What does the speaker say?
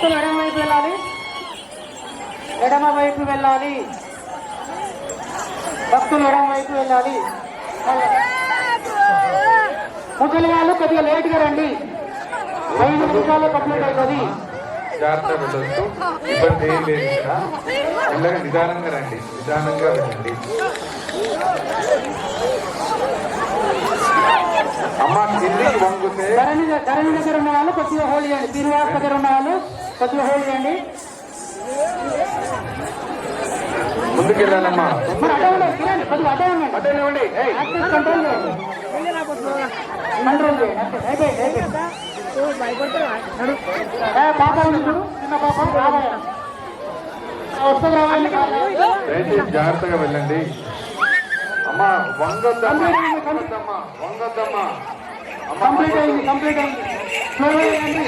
భక్తులు ఎడమ వైపు వెళ్ళాలి, ఎడమ వైపు వెళ్ళాలి, భక్తులు ఎడమ వైపు వెళ్ళాలి. ముసలి వాళ్ళు కొద్దిగా లేట్గా రండి, 5 నిమిషాలు కంప్లీట్ అవుతుంది. జాగ్రత్తగా వెళ్ళొచ్చు, ఇబ్బంది ఏం లేదు. ఇక్కడ మెల్లగా నిదానంగా రండి, నిదానంగా వెళ్ళండి. అమ్మ కిందికి వంగితే ధరణి దగ్గర ఉన్న వాళ్ళు కొద్దిగా హోల్డ్ చేయండి, శ్రీనివాస్ దగ్గర ఉన్న వాళ్ళు కొద్దిగా హోల్డ్ చేయండి. ముందుకు వెళ్ళాలమ్మా, మరి అడ్డం ఉండండి, తినండి, కొద్దిగా అడ్డం ఉండండి. అటే ఇవ్వండి. యాక్సెస్ కంట్రోల్ చేయండి, కంట్రోల్ చేయండి. అయిపోయింది. పాప ఉంది చూడు, చిన్న పాప రాబోయే వస్తుంది, రావాలి. దయచేసి జాగ్రత్తగా వెళ్ళండి. అమ్మా వంగొద్దమ్మా, వంగొద్దమ్మా, వంగొద్దమ్మా. కంప్లీట్ అయింది, కంప్లీట్ అయింది. స్లోగా చేయండి.